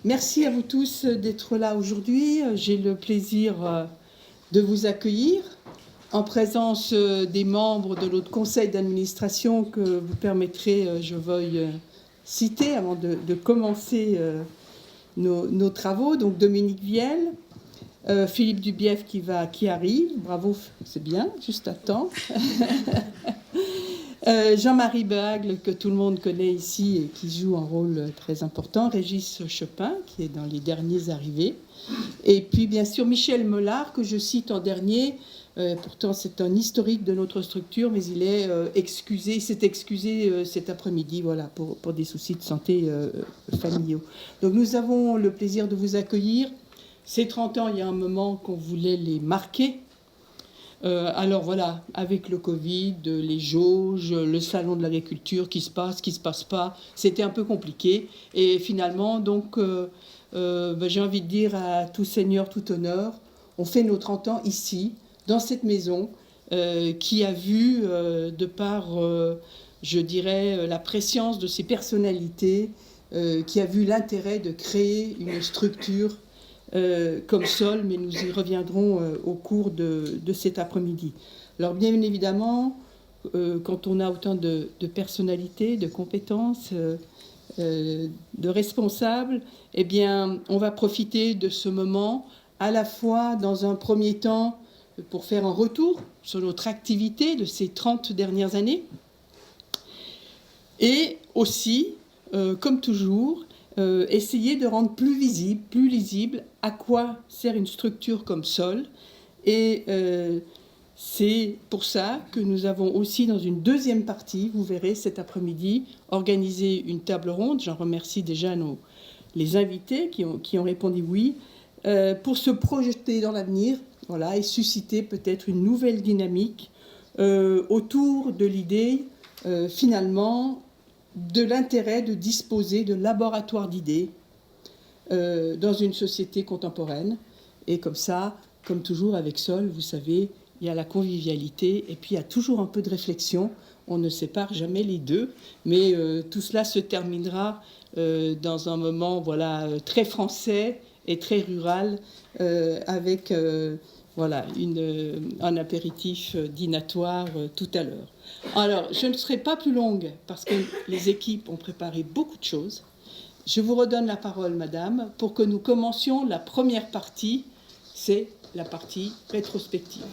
Merci à vous tous d'être là aujourd'hui. J'ai le plaisir de vous accueillir en présence des membres de notre conseil d'administration que vous permettrez, je veuille citer avant de commencer nos travaux. Donc Dominique Viel, Philippe Dubief qui arrive, bravo, c'est bien, juste à temps. Jean-Marie Behagle, que tout le monde connaît ici et qui joue un rôle très important, Régis Chopin, qui est dans les derniers arrivés, et puis bien sûr Michel Mollard, que je cite en dernier, pourtant c'est un historique de notre structure, mais il est excusé, il s'est excusé cet après-midi, voilà, pour des soucis de santé familiaux. Donc nous avons le plaisir de vous accueillir. Ces 30 ans, il y a un moment qu'on voulait les marquer. Alors voilà, avec le Covid, les jauges, le salon de l'agriculture qui se passe pas, c'était un peu compliqué. Et finalement, donc, j'ai envie de dire à tout seigneur, tout honneur, on fait nos 30 ans ici, dans cette maison, qui a vu, de par, je dirais, la préscience de ces personnalités, qui a vu l'intérêt de créer une structure comme Sol, mais nous y reviendrons au cours de cet après-midi. Alors bien évidemment, quand on a autant de personnalités, de compétences, de responsables, eh bien, on va profiter de ce moment à la fois dans un premier temps pour faire un retour sur notre activité de ces 30 dernières années et aussi, comme toujours, essayer de rendre plus lisible à quoi sert une structure comme Sol. Et c'est pour ça que nous avons aussi, dans une deuxième partie, vous verrez cet après-midi, organisé une table ronde. J'en remercie déjà les invités qui ont répondu oui, pour se projeter dans l'avenir, voilà, et susciter peut-être une nouvelle dynamique autour de l'idée, finalement, de l'intérêt de disposer de laboratoires d'idées dans une société contemporaine. Et comme ça, comme toujours avec Sol, vous savez, il y a la convivialité et puis il y a toujours un peu de réflexion. On ne sépare jamais les deux, mais tout cela se terminera dans un moment voilà, très français et très rural avec voilà, un apéritif dînatoire tout à l'heure. Alors, je ne serai pas plus longue parce que les équipes ont préparé beaucoup de choses. Je vous redonne la parole, madame, pour que nous commencions la première partie, c'est la partie rétrospective.